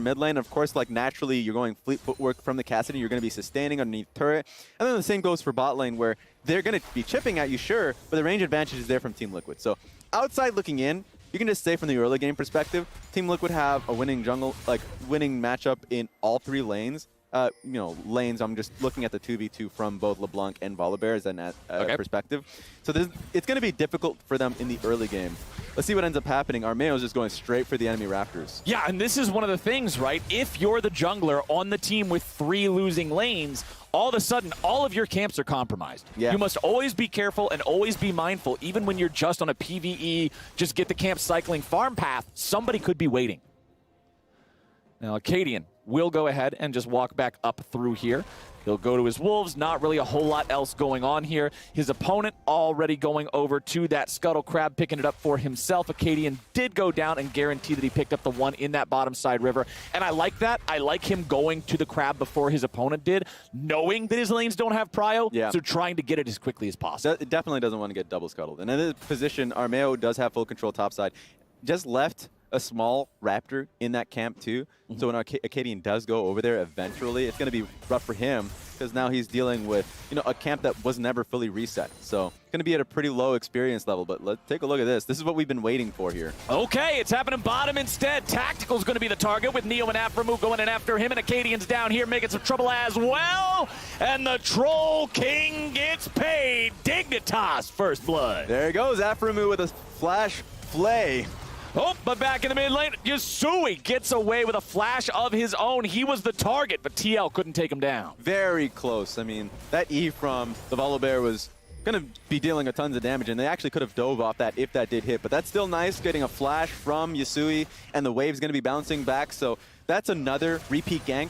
mid lane. Of course, like naturally, you're going fleet footwork from the Cassidy. You're going to be sustaining underneath turret. And then the same goes for bot lane, where they're going to be chipping at you, sure, but the range advantage is there from Team Liquid. So outside looking in, you can just say from the early game perspective, Team Liquid have a winning winning matchup in all 3 lanes. Lanes, I'm just looking at the 2v2 from both LeBlanc and Volibear as a perspective. So it's going to be difficult for them in the early game. Let's see what ends up happening. Armeo's just going straight for the enemy Raptors. Yeah, and this is one of the things, right? If you're the jungler on the team with 3 losing lanes, all of a sudden, all of your camps are compromised. Yeah. You must always be careful and always be mindful, even when you're just on a PvE, just get the camp cycling farm path, somebody could be waiting. Now, Acadian will go ahead and just walk back up through here. He'll go to his wolves, not really a whole lot else going on here. His opponent already going over to that Scuttle Crab, picking it up for himself. Acadian did go down and guarantee that he picked up the one in that bottom side river. And I like that. I like him going to the Crab before his opponent did, knowing that his lanes don't have prio, so trying to get it as quickly as possible. It definitely doesn't want to get double scuttled. And in this position, Armeo does have full control topside. Just left a small Raptor in that camp too. So when Acadian does go over there eventually, it's going to be rough for him because now he's dealing with a camp that was never fully reset. So it's going to be at a pretty low experience level. But let's take a look at this. This is what we've been waiting for here. Okay, it's happening bottom instead. Tactical's going to be the target with Neo and Aframu going in after him, and Acadian's down here making some trouble as well. And the Troll King gets paid. Dignitas first blood. There he goes, Aframu with a flash flay. Oh, but back in the mid lane, Yasui gets away with a flash of his own. He was the target, but TL couldn't take him down. Very close. I mean, that E from the Volibear was going to be dealing a tons of damage, and they actually could have dove off that if that did hit. But that's still nice, getting a flash from Yasui, and the wave's going to be bouncing back. So that's another repeat gank.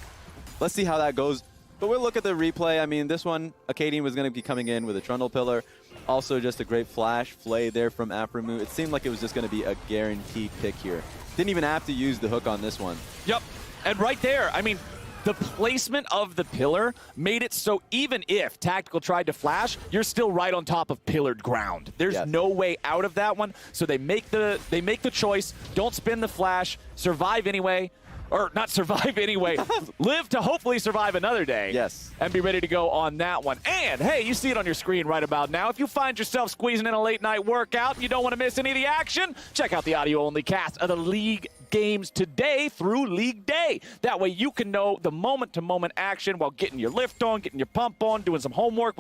Let's see how that goes. But we'll look at the replay. I mean, this one, Acadian was going to be coming in with a Trundle Pillar. Also just a great flash flay there from Aframu. It seemed like it was just going to be a guaranteed pick here. Didn't even have to use the hook on this one. Yep. And right there, I mean, the placement of the pillar made it so even if Tactical tried to flash, you're still right on top of pillared ground. There's no way out of that one. So they make the choice, don't spin the flash, survive anyway. Or not survive anyway, live to hopefully survive another day. Yes. And be ready to go on that one. And, hey, you see it on your screen right about now. If you find yourself squeezing in a late-night workout and you don't want to miss any of the action, check out the audio-only cast of the League games today through League Day. That way you can know the moment-to-moment action while getting your lift on, getting your pump on, doing some homework.